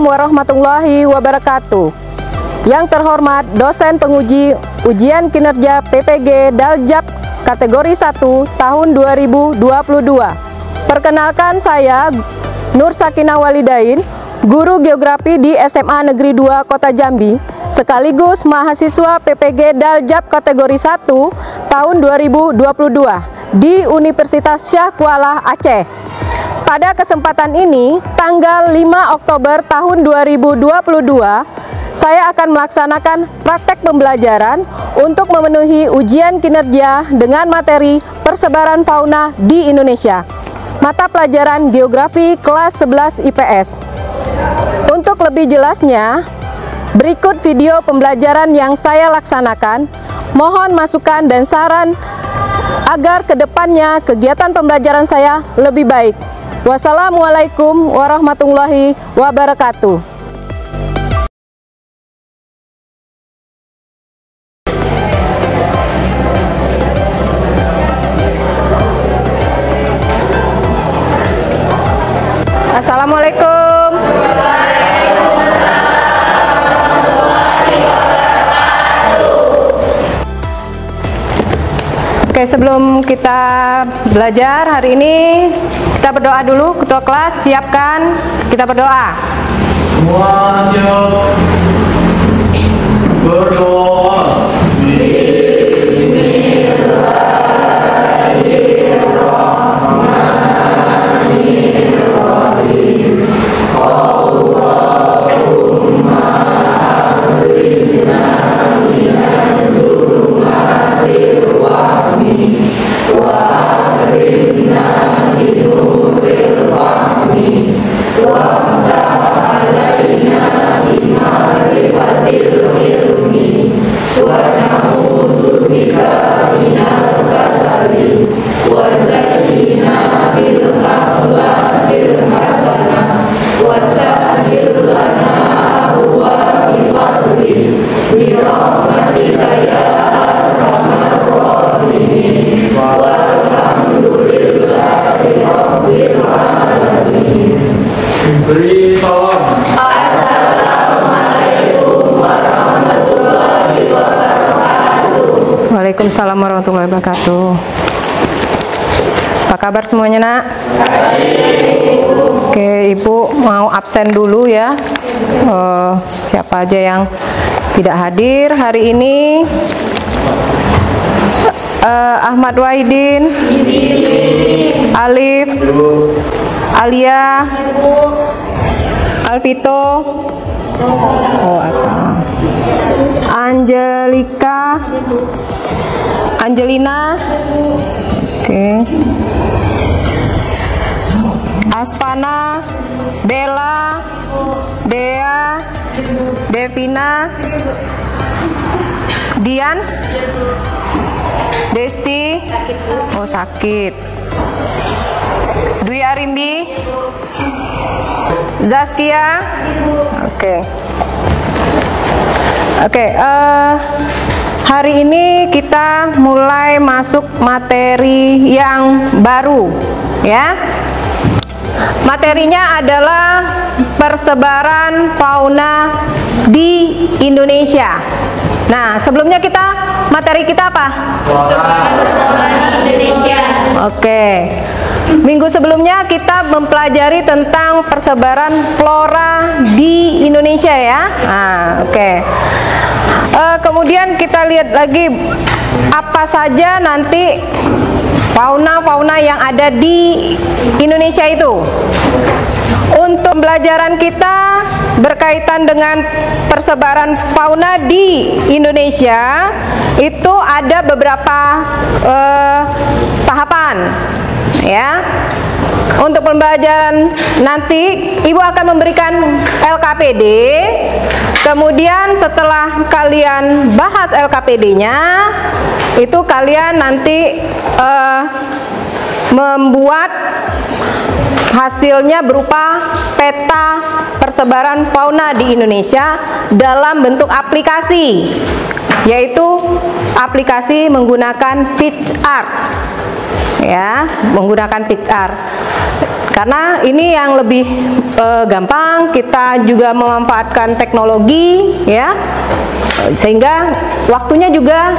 warahmatullahi wabarakatuh. Yang terhormat dosen penguji ujian kinerja PPG Daljab kategori 1 tahun 2022. Perkenalkan, saya Nur Sakinah Walidain, guru geografi di SMA Negeri 2 Kota Jambi, sekaligus mahasiswa PPG Daljab kategori 1 tahun 2022 di Universitas Syah Kuala Aceh. Pada kesempatan ini, tanggal 5 Oktober tahun 2022, saya akan melaksanakan praktek pembelajaran untuk memenuhi ujian kinerja dengan materi persebaran fauna di Indonesia, mata pelajaran geografi kelas 11 IPS. Untuk lebih jelasnya, berikut video pembelajaran yang saya laksanakan. Mohon masukan dan saran agar kedepannya kegiatan pembelajaran saya lebih baik. Wassalamualaikum warahmatullahi wabarakatuh. Assalamualaikum. Oke, sebelum kita belajar hari ini, kita berdoa dulu. Ketua kelas, siapkan, kita berdoa. Semua siap berdoa. Beri salam. Assalamualaikum warahmatullahi wabarakatuh. Waalaikumsalam warahmatullahi wabarakatuh. Apa kabar semuanya, Nak? Oke, Ibu mau absen dulu ya. Siapa aja yang tidak hadir hari ini? Ahmad Wahidin, Alif, Alia, Alvito, Angelika, Angelina, oke, Asfana, Bella, Dea, Devina, Dian, Desti, oh sakit, Dwi Arimbi, Zaskia, oke. Hari ini kita mulai masuk materi yang baru, ya. Materinya adalah persebaran fauna di Indonesia. Nah, sebelumnya materi kita apa? Fauna di Indonesia. Oke. Minggu sebelumnya kita mempelajari tentang persebaran flora di Indonesia ya. Nah, oke. Kemudian kita lihat lagi apa saja nanti fauna-fauna yang ada di Indonesia itu. Untuk pembelajaran kita berkaitan dengan persebaran fauna di Indonesia, itu ada beberapa tahapan ya. Untuk pembelajaran nanti Ibu akan memberikan LKPD. Kemudian setelah kalian bahas LKPD-nya, itu kalian nanti membuat hasilnya berupa peta persebaran fauna di Indonesia dalam bentuk aplikasi, yaitu aplikasi menggunakan PictArt. Ya, menggunakan PictArt. Karena ini yang lebih gampang, kita juga memanfaatkan teknologi ya, sehingga waktunya juga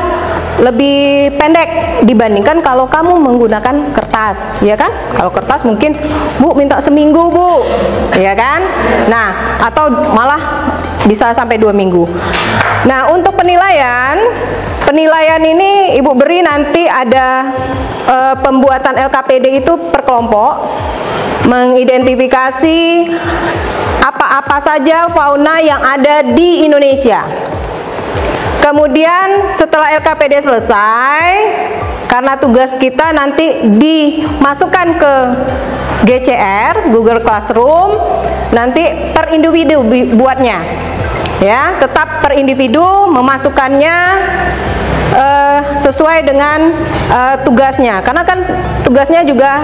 lebih pendek dibandingkan kalau kamu menggunakan kertas, ya kan? Kalau kertas mungkin Bu minta seminggu Bu, ya kan? Nah, atau malah bisa sampai 2 minggu. Nah, untuk penilaian ini Ibu beri nanti ada pembuatan LKPD itu per kelompok, mengidentifikasi apa-apa saja fauna yang ada di Indonesia. Kemudian setelah LKPD selesai, karena tugas kita nanti dimasukkan ke GCR, Google Classroom, nanti per individu buatnya, ya, tetap per individu memasukkannya sesuai dengan tugasnya, karena kan tugasnya juga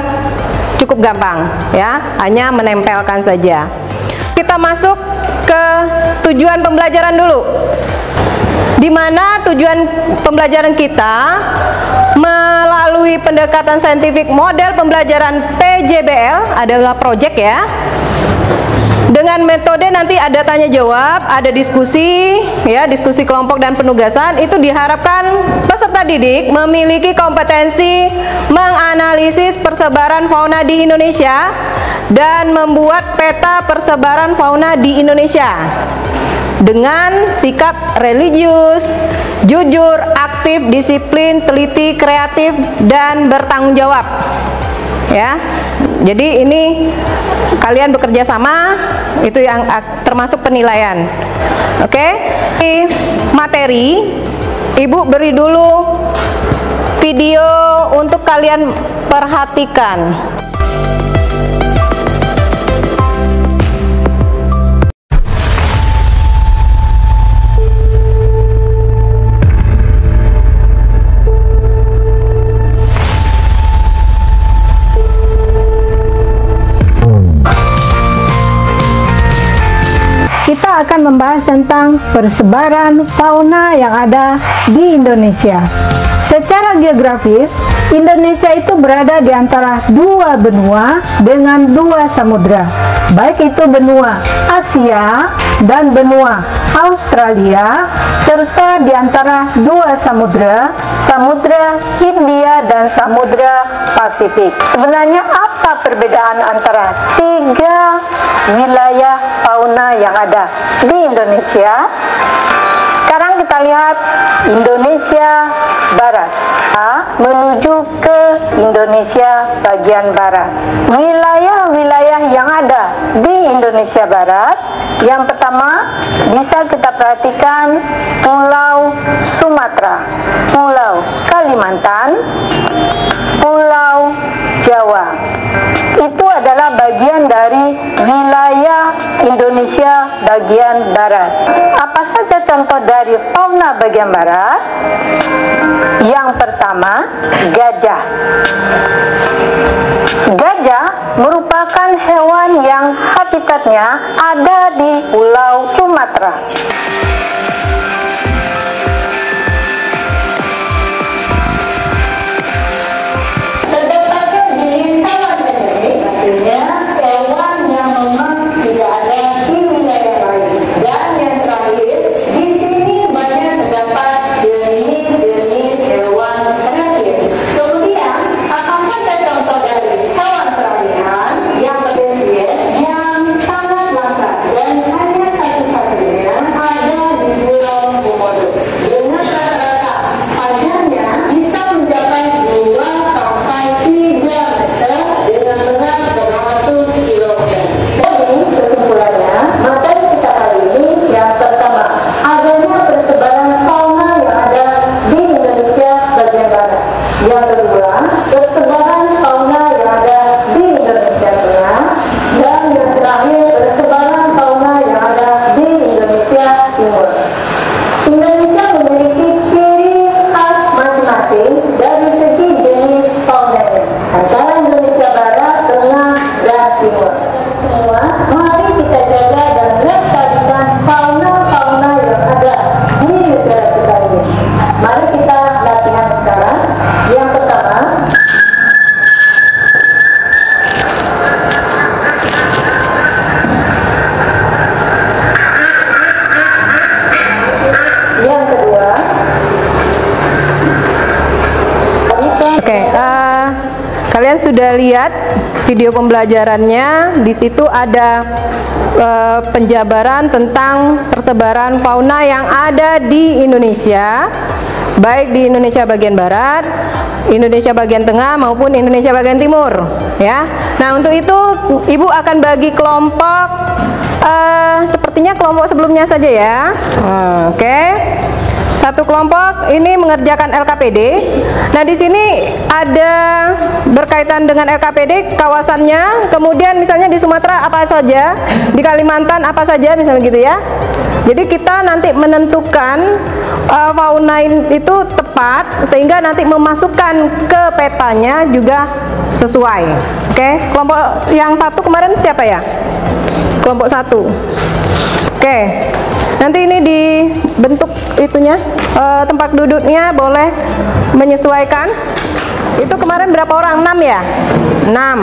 cukup gampang, ya, hanya menempelkan saja. Kita masuk ke tujuan pembelajaran dulu, di mana tujuan pembelajaran kita melalui pendekatan saintifik model pembelajaran PJBL adalah project ya. Dengan metode nanti ada tanya jawab, ada diskusi ya, diskusi kelompok dan penugasan. Itu diharapkan peserta didik memiliki kompetensi menganalisis persebaran fauna di Indonesia dan membuat peta persebaran fauna di Indonesia dengan sikap religius, jujur, aktif, disiplin, teliti, kreatif, dan bertanggung jawab. Ya, jadi ini kalian bekerja sama, itu yang termasuk penilaian. Oke, materi, Ibu beri dulu video untuk kalian perhatikan. Kita akan membahas tentang persebaran fauna yang ada di Indonesia. Secara geografis, Indonesia itu berada di antara 2 benua dengan 2 samudra, baik itu benua Asia dan benua Australia, serta di antara 2 samudra, Samudra Hindia dan Samudra Pasifik. Sebenarnya apa perbedaan antara 3 wilayah fauna yang ada di Indonesia? Sekarang kita lihat Indonesia Barat menuju ke Indonesia bagian Barat. Wilayah-wilayah yang ada di Indonesia Barat, yang pertama bisa kita perhatikan Pulau Sumatera, Pulau Kalimantan, Pulau Jawa. Itu adalah bagian dari wilayah Indonesia bagian Barat. Apa saja contoh dari fauna bagian Barat? Yang pertama, gajah. Gajah merupakan hewan yang habitatnya ada di Pulau Sumatera. Yang sangat langka dan hanya satu-satunya Kalian sudah lihat video pembelajarannya. Di situ ada penjabaran tentang persebaran fauna yang ada di Indonesia, baik di Indonesia bagian barat, Indonesia bagian tengah maupun Indonesia bagian timur, ya. Nah, untuk itu Ibu akan bagi kelompok, sepertinya kelompok sebelumnya saja ya. Oke. Satu kelompok ini mengerjakan LKPD. Nah, di sini ada berkaitan dengan LKPD kawasannya, kemudian misalnya di Sumatera apa saja, di Kalimantan apa saja, misalnya gitu ya. Jadi kita nanti menentukan fauna itu tepat sehingga nanti memasukkan ke petanya juga sesuai. Oke, kelompok yang satu kemarin siapa ya? Kelompok satu. Oke, nanti ini dibentuk itunya, tempat duduknya boleh menyesuaikan. Itu kemarin berapa orang? 6 ya? 6.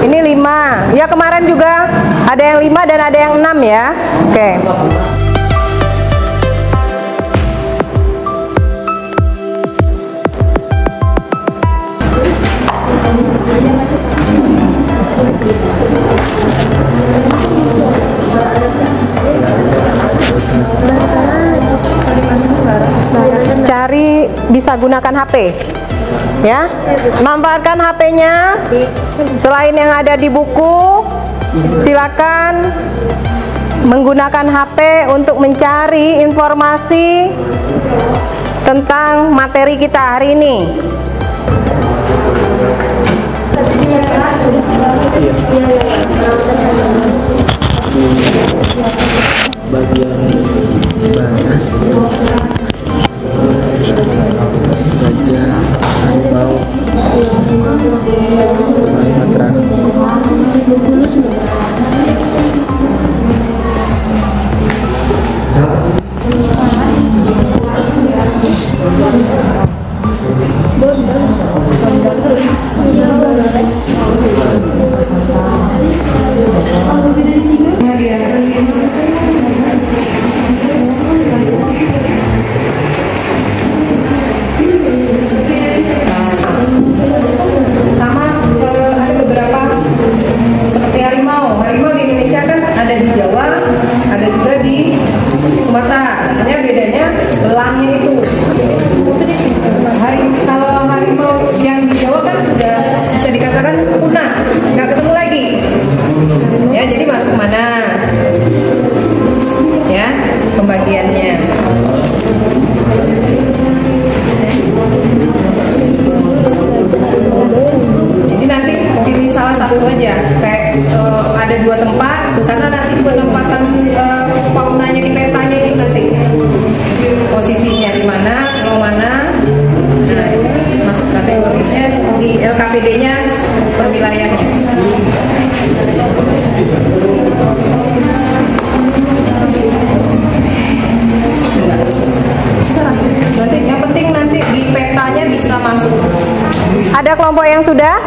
Ini 5. Ya, kemarin juga ada yang 5 dan ada yang 6 ya. Oke. Cari, bisa gunakan HP ya, manfaatkan HP-nya. Selain yang ada di buku, silakan menggunakan HP untuk mencari informasi tentang materi kita hari ini. Bagian gajah, harimau, Sumatera. LKPD-nya per wilayahnya. Nanti yang penting nanti di petanya bisa masuk. Ada kelompok yang sudah?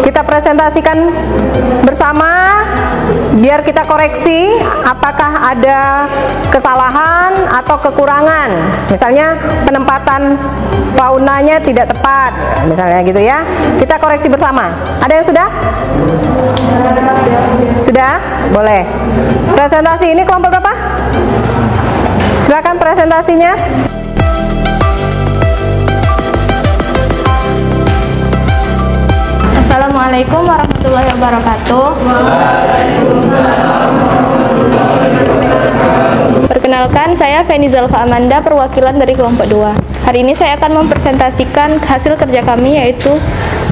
Kita presentasikan bersama biar kita koreksi apakah ada kesalahan atau kekurangan. Misalnya penempatan faunanya tidak tepat, misalnya gitu ya. Kita koreksi bersama. Ada yang sudah? Sudah? Boleh. Presentasi ini kelompok berapa? Silakan presentasinya. Assalamualaikum warahmatullahi wabarakatuh. Perkenalkan, saya Feni Zalfa Amanda, perwakilan dari kelompok 2. Hari ini saya akan mempresentasikan hasil kerja kami, yaitu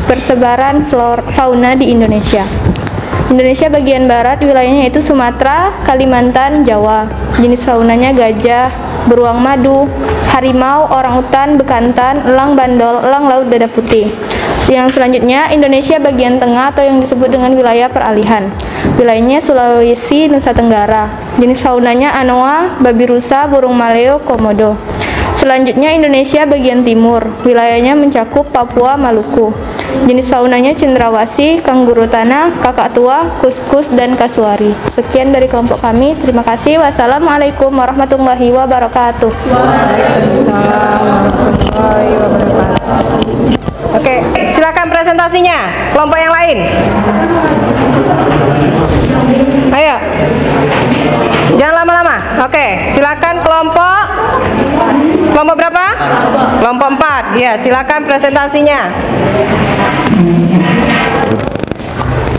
persebaran fauna di Indonesia. Indonesia bagian barat, wilayahnya yaitu Sumatera, Kalimantan, Jawa. Jenis faunanya gajah, beruang madu, harimau, orangutan, bekantan, elang bandol, elang laut dada putih. Yang selanjutnya, Indonesia bagian tengah atau yang disebut dengan wilayah peralihan. Wilayahnya Sulawesi, Nusa Tenggara. Jenis faunanya anoa, babi rusa, burung maleo, komodo. Selanjutnya, Indonesia bagian timur. Wilayahnya mencakup Papua, Maluku. Jenis faunanya cendrawasih, kanguru tanah, kakak tua, kuskus, dan kasuari. Sekian dari kelompok kami. Terima kasih. Wassalamualaikum warahmatullahi wabarakatuh. Waalaikumsalam warahmatullahi wabarakatuh. Oke, silakan presentasinya. Kelompok yang lain. Ayo. Jangan lama-lama. Oke, silakan kelompok berapa? Kelompok 4. Ya, silakan presentasinya.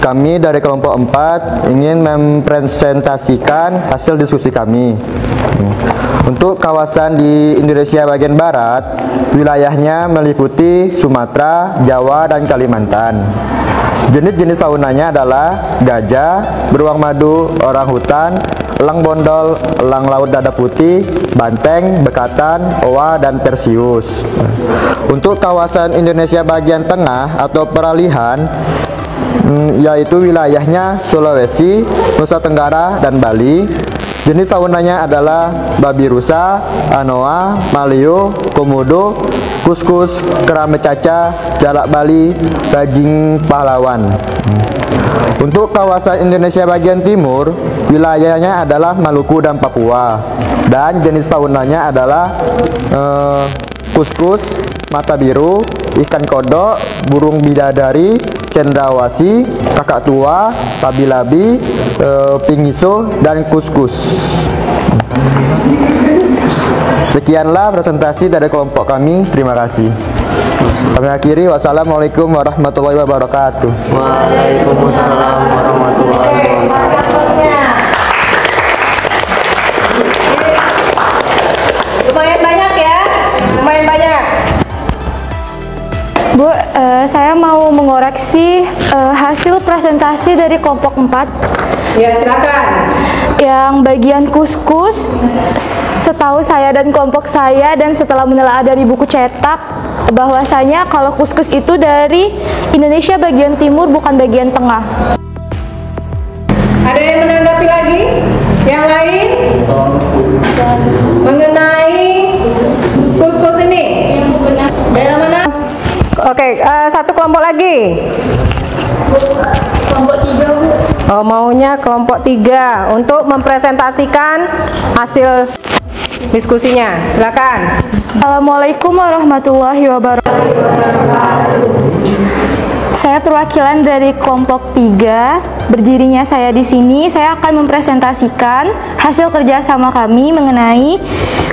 Kami dari kelompok 4 ingin mempresentasikan hasil diskusi kami. Untuk kawasan di Indonesia bagian barat, wilayahnya meliputi Sumatera, Jawa, dan Kalimantan. Jenis-jenis faunanya adalah gajah, beruang madu, orangutan, elang bondol, elang laut dada putih, banteng, bekatan, owa, dan tersius. Untuk kawasan Indonesia bagian tengah atau peralihan, yaitu wilayahnya Sulawesi, Nusa Tenggara, dan Bali. Jenis faunanya adalah babi rusa, anoa, maleo, komodo, kuskus, kerame caca, jalak Bali, bajing pahlawan. Untuk kawasan Indonesia bagian timur, wilayahnya adalah Maluku dan Papua. Dan jenis faunanya adalah kuskus, mata biru, ikan kodok, burung bidadari, cendrawasih, kakak tua, labi-labi, pingiso, dan kuskus. Sekianlah presentasi dari kelompok kami. Terima kasih. Kami akhiri. Wassalamualaikum warahmatullahi wabarakatuh. Waalaikumsalam warahmatullahi wabarakatuh. Lumayan banyak ya, lumayan banyak. Bu, saya mau mengoreksi hasil presentasi dari kelompok 4. Ya, silakan. Yang bagian kuskus, setahu saya dan kelompok saya dan setelah menelaah dari buku cetak, bahwasanya kalau kuskus itu dari Indonesia bagian timur, bukan bagian tengah. Ada yang menanggapi lagi? Yang lain? Mengenai kuskus ini? Daerah mana? Oke, satu kelompok lagi. Kelompok 3, Bu. Oh, maunya kelompok 3 untuk mempresentasikan hasil diskusinya. Silakan. Assalamualaikum warahmatullahi wabarakatuh. Saya perwakilan dari kelompok 3. Berdirinya saya di sini, saya akan mempresentasikan hasil kerjasama kami mengenai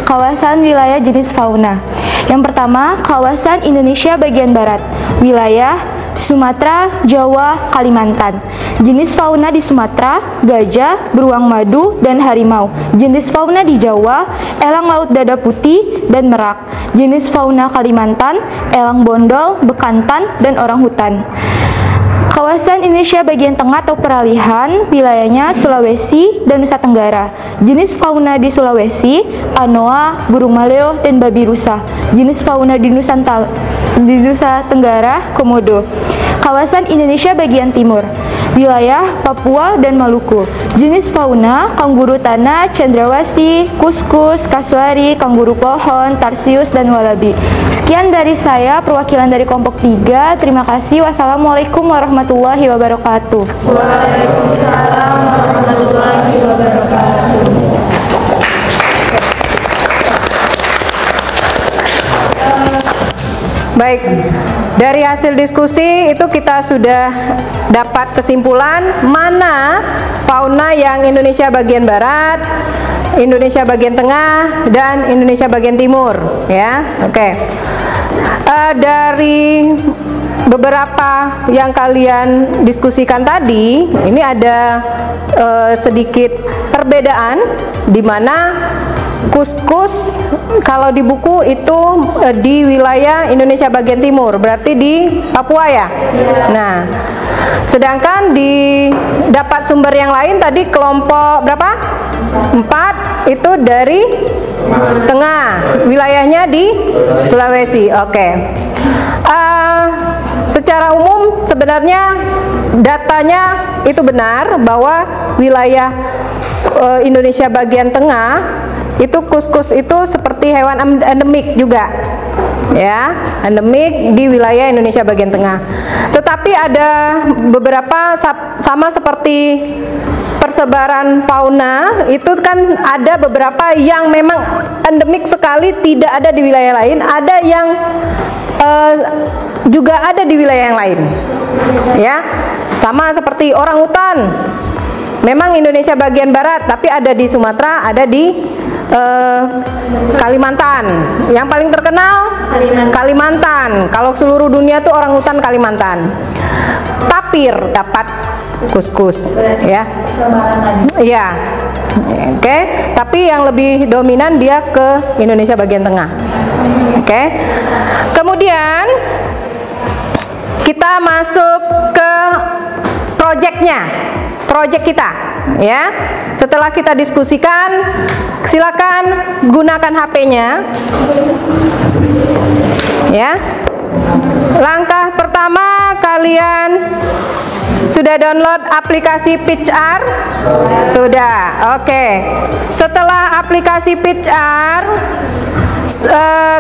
kawasan wilayah jenis fauna. Yang pertama, kawasan Indonesia bagian barat, wilayah Sumatera, Jawa, Kalimantan. Jenis fauna di Sumatera, gajah, beruang madu, dan harimau. Jenis fauna di Jawa, elang laut dada putih, dan merak. Jenis fauna Kalimantan, elang bondol, bekantan, dan orangutan. Kawasan Indonesia bagian tengah atau peralihan, wilayahnya Sulawesi dan Nusa Tenggara. Jenis fauna di Sulawesi, anoa, burung maleo, dan babi rusa. Jenis fauna di Nusa Tenggara, komodo. Kawasan Indonesia bagian timur, wilayah Papua dan Maluku. Jenis fauna, kanguru tanah, cendrawasih, kuskus, kasuari, kanguru pohon, tarsius, dan walabi. Sekian dari saya, perwakilan dari kelompok 3. Terima kasih. Wassalamualaikum warahmatullahi wabarakatuh. Waalaikumsalam warahmatullahi wabarakatuh. Baik, dari hasil diskusi itu kita sudah dapat kesimpulan mana fauna yang Indonesia bagian barat, Indonesia bagian tengah, dan Indonesia bagian timur, ya. Oke. Dari beberapa yang kalian diskusikan tadi, ini ada sedikit perbedaan di mana kuskus kalau di buku itu di wilayah Indonesia bagian timur, berarti di Papua ya. Nah, sedangkan di dapat sumber yang lain tadi kelompok berapa? 4 itu dari tengah, wilayahnya di Sulawesi. Oke. Secara umum sebenarnya datanya itu benar bahwa wilayah Indonesia bagian tengah itu kuskus itu seperti hewan endemik juga, ya, endemik di wilayah Indonesia bagian tengah. Tetapi ada beberapa sama seperti persebaran fauna itu kan ada beberapa yang memang endemik sekali tidak ada di wilayah lain, ada yang juga ada di wilayah yang lain. Ya, sama seperti orangutan. Memang Indonesia bagian barat, tapi ada di Sumatera, ada di Kalimantan. Yang paling terkenal Kalimantan. Kalau seluruh dunia tuh orangutan Kalimantan. Tapir dapat kuskus, ya. Iya. Oke, tapi yang lebih dominan dia ke Indonesia bagian tengah. Oke. Kemudian kita masuk ke project kita, ya. Setelah kita diskusikan, silakan gunakan HP-nya, ya. Langkah pertama, kalian sudah download aplikasi PitchR? Sudah, oke. Setelah aplikasi PitchR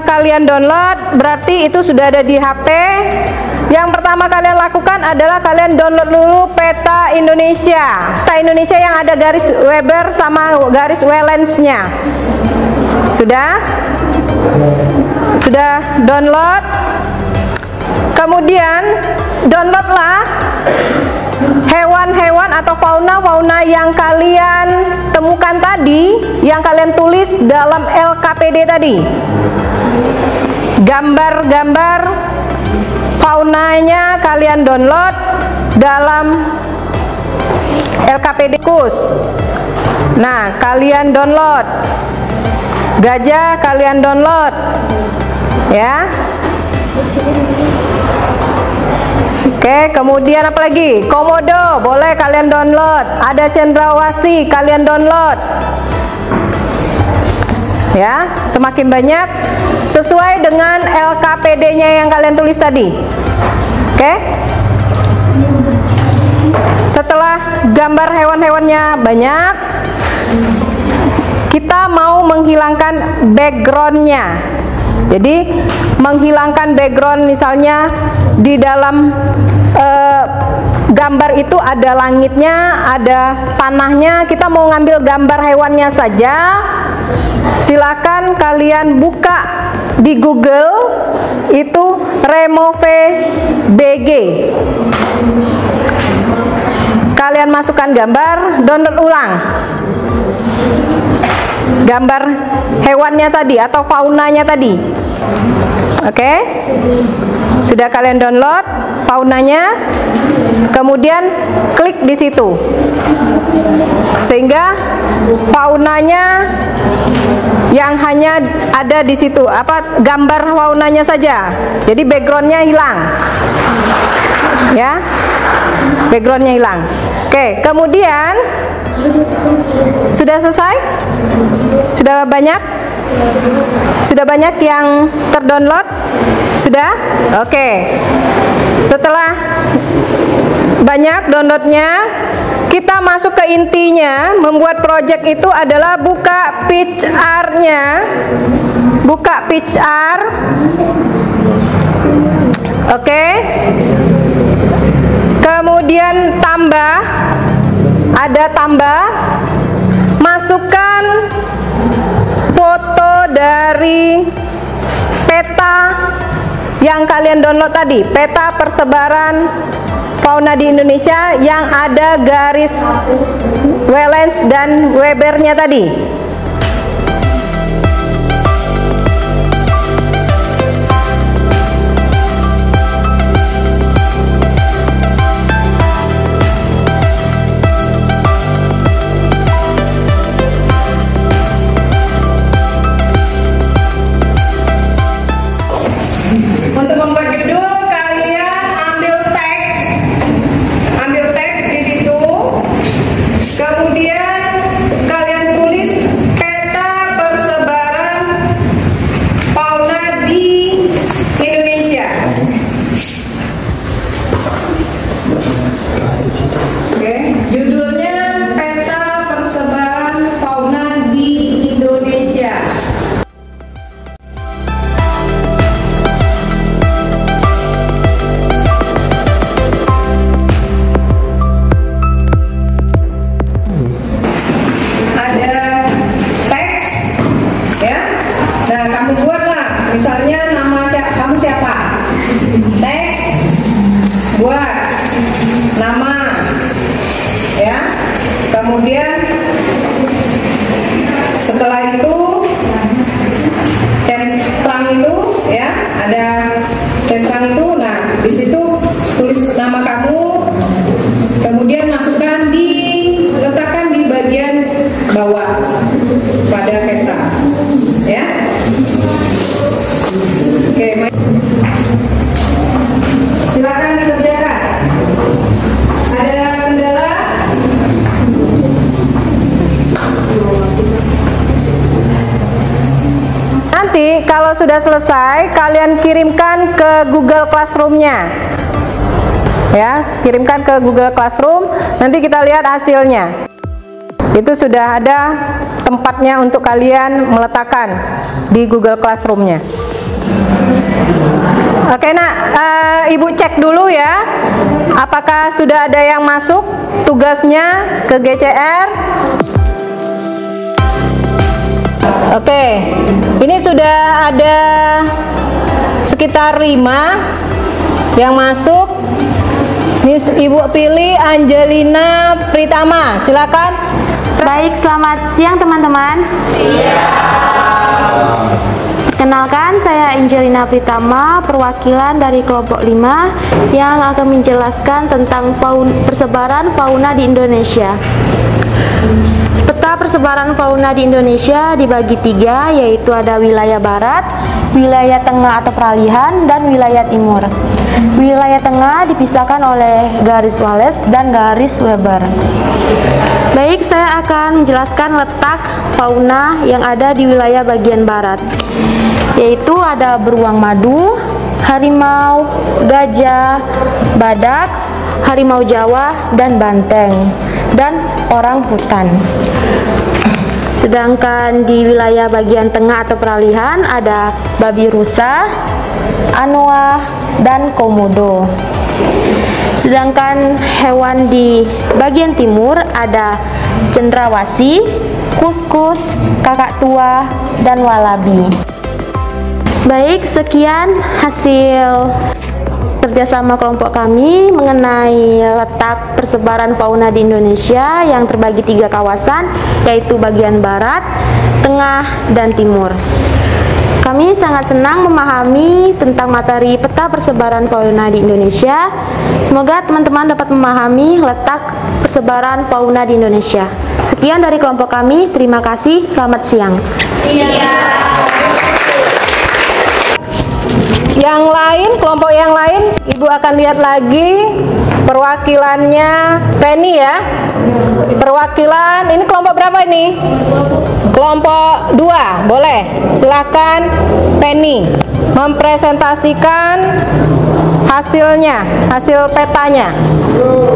kalian download, berarti itu sudah ada di HP. Yang pertama kalian lakukan adalah kalian download dulu peta Indonesia. Peta Indonesia yang ada garis Weber sama garis Wallace-nya. Sudah? Sudah download? Kemudian downloadlah hewan-hewan atau fauna-fauna yang kalian temukan tadi, yang kalian tulis dalam LKPD tadi. Gambar-gambar faunanya kalian download dalam LKPD KUS. Nah, kalian download. Gajah kalian download, ya. Oke, kemudian apa lagi? Komodo boleh kalian download. Ada cendrawasih kalian download. Ya, semakin banyak sesuai dengan LKPD-nya yang kalian tulis tadi. Oke. Setelah gambar hewan-hewannya banyak, kita mau menghilangkan background-nya. Jadi menghilangkan background, misalnya di dalam gambar itu ada langitnya, ada tanahnya, kita mau ngambil gambar hewannya saja. Silakan kalian buka di Google, itu remove BG. Kalian masukkan gambar, download ulang gambar hewannya tadi atau faunanya tadi. Oke, sudah kalian download faunanya, kemudian klik di situ, sehingga faunanya yang hanya ada di situ, apa, gambar faunanya saja. Jadi backgroundnya hilang, ya, backgroundnya hilang. Oke, kemudian sudah selesai? Sudah banyak? Sudah banyak yang terdownload? Sudah? Oke. Setelah banyak downloadnya, kita masuk ke intinya. Membuat project itu adalah buka PitchR-nya. Buka PitchR. Oke. Kemudian tambah. Ada tambah, masukkan foto dari peta yang kalian download tadi, peta persebaran fauna di Indonesia yang ada garis Wallace dan Weber-nya tadi. Untuk membuat judul, kalian ambil teks di situ, kemudian kalian tulis setelah itu centrang itu ya, ada centrang itu. Nah, di situ tulis nama kamu, kemudian letakkan di bagian bawah pada peta ya. Oke, silakan dikerjakan. Ada kendala? Nanti kalau sudah selesai, kalian kirimkan ke Google Classroom-nya. Ya, kirimkan ke Google Classroom, nanti kita lihat hasilnya. Itu sudah ada tempatnya untuk kalian meletakkan di Google Classroom-nya. Oke, nak, Ibu cek dulu ya, apakah sudah ada yang masuk tugasnya ke GCR. Oke, ini sudah ada sekitar 5 yang masuk. Ini Ibu pilih Angelina Pritama, silakan. Baik, selamat siang teman-teman. Perkenalkan, saya Angelina Pritama, perwakilan dari kelompok 5 yang akan menjelaskan tentang persebaran fauna di Indonesia. Peta persebaran fauna di Indonesia dibagi 3, yaitu ada wilayah barat, wilayah tengah atau peralihan, dan wilayah timur. Wilayah tengah dipisahkan oleh garis Wallace dan garis Weber. Baik, saya akan menjelaskan letak fauna yang ada di wilayah bagian barat, yaitu ada beruang madu, harimau, gajah, badak, harimau Jawa, dan banteng, dan orang hutan. Sedangkan di wilayah bagian tengah atau peralihan ada babi rusa, anoa, dan komodo. Sedangkan hewan di bagian timur ada cendrawasih, kuskus, kakak tua, dan walabi. Baik, sekian hasil kerjasama kelompok kami mengenai letak persebaran fauna di Indonesia yang terbagi 3 kawasan, yaitu bagian barat, tengah, dan timur. Kami sangat senang memahami tentang materi peta persebaran fauna di Indonesia. Semoga teman-teman dapat memahami letak persebaran fauna di Indonesia. Sekian dari kelompok kami, terima kasih, selamat siang. Yang lain, kelompok yang lain, Ibu akan lihat lagi perwakilannya Penny ya. Perwakilan, ini kelompok berapa ini? Kelompok 2, boleh. Silakan Penny mempresentasikan hasilnya, hasil petanya.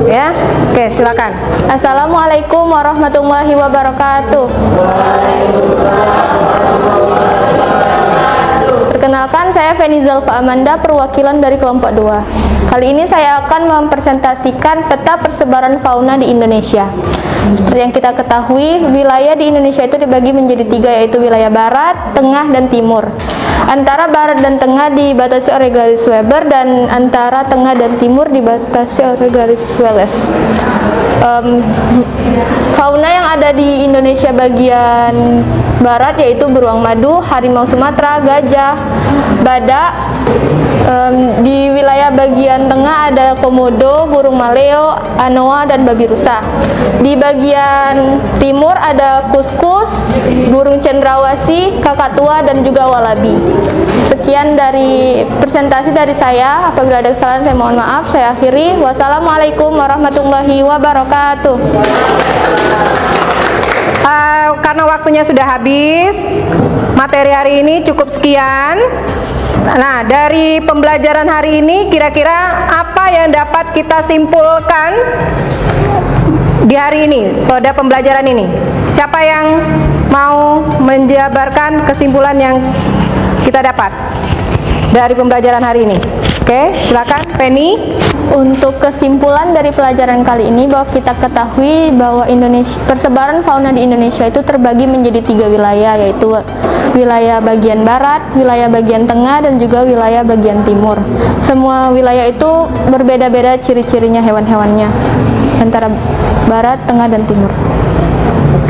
Ya, oke, silakan. Assalamualaikum warahmatullahi wabarakatuh. Perkenalkan, saya Fenizal Amanda, perwakilan dari kelompok 2. Kali ini saya akan mempresentasikan peta persebaran fauna di Indonesia. Seperti yang kita ketahui, wilayah di Indonesia itu dibagi menjadi 3, yaitu wilayah barat, tengah, dan timur. Antara barat dan tengah dibatasi oleh garis Weber, dan antara tengah dan timur dibatasi oleh garis Wallace. Fauna yang ada di Indonesia bagian barat yaitu beruang madu, harimau Sumatera, gajah, badak. Di wilayah bagian tengah ada komodo, burung maleo, anoa, dan babi rusa. Di bagian timur ada kuskus, burung cendrawasih, kakak tua, dan juga walabi. Sekian dari presentasi dari saya. Apabila ada kesalahan saya mohon maaf. Saya akhiri. Wassalamualaikum warahmatullahi wabarakatuh. Karena waktunya sudah habis, materi hari ini cukup sekian. Nah, dari pembelajaran hari ini kira-kira apa yang dapat kita simpulkan di hari ini pada pembelajaran ini? Siapa yang mau menjabarkan kesimpulan yang kita dapat dari pembelajaran hari ini? Oke, silakan Penny. Untuk kesimpulan dari pelajaran kali ini, bahwa kita ketahui bahwa persebaran fauna di Indonesia itu terbagi menjadi 3 wilayah, yaitu wilayah bagian barat, wilayah bagian tengah, dan juga wilayah bagian timur. Semua wilayah itu berbeda-beda ciri-cirinya hewan-hewannya antara barat, tengah, dan timur.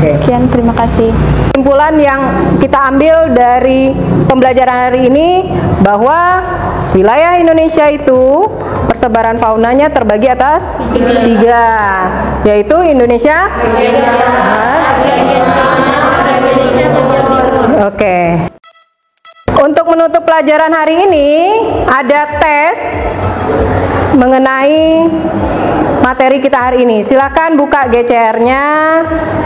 Sekian, terima kasih. Kesimpulan yang kita ambil dari pembelajaran hari ini bahwa wilayah Indonesia itu persebaran faunanya terbagi atas 3, yaitu Indonesia. Oke. Untuk menutup pelajaran hari ini ada tes mengenai materi kita hari ini. Silakan buka GCR-nya,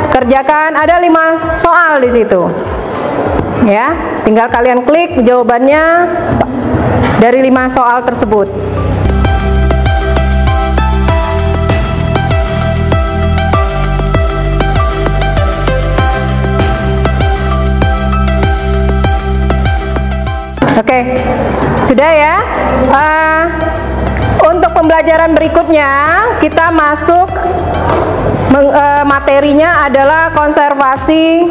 kerjakan. Ada 5 soal di situ. Ya, tinggal kalian klik jawabannya dari 5 soal tersebut. Oke, sudah ya. Untuk pembelajaran berikutnya kita masuk materinya adalah konservasi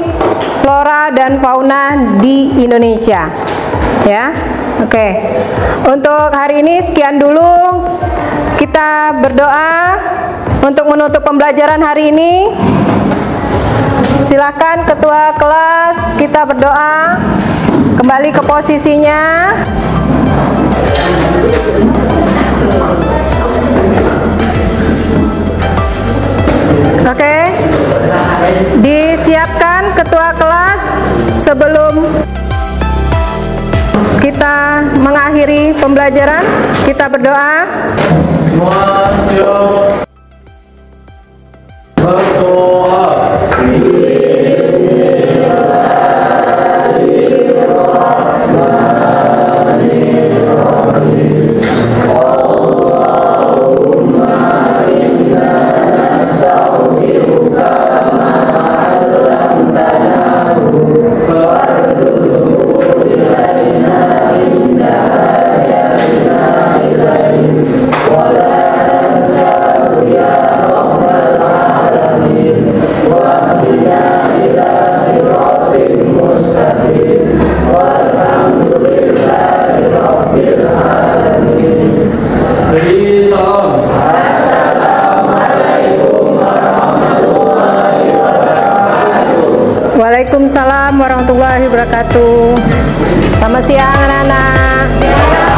flora dan fauna di Indonesia. Ya, oke. Untuk hari ini sekian dulu. Kita berdoa untuk menutup pembelajaran hari ini. Silakan ketua kelas kita berdoa. Kembali ke posisinya. Oke. Disiapkan ketua kelas sebelum kita mengakhiri pembelajaran. Kita berdoa. Semua siap. Berdoa. Beri salam. Waalaikumsalam warahmatullahi wabarakatuh. Selamat siang anak-anak.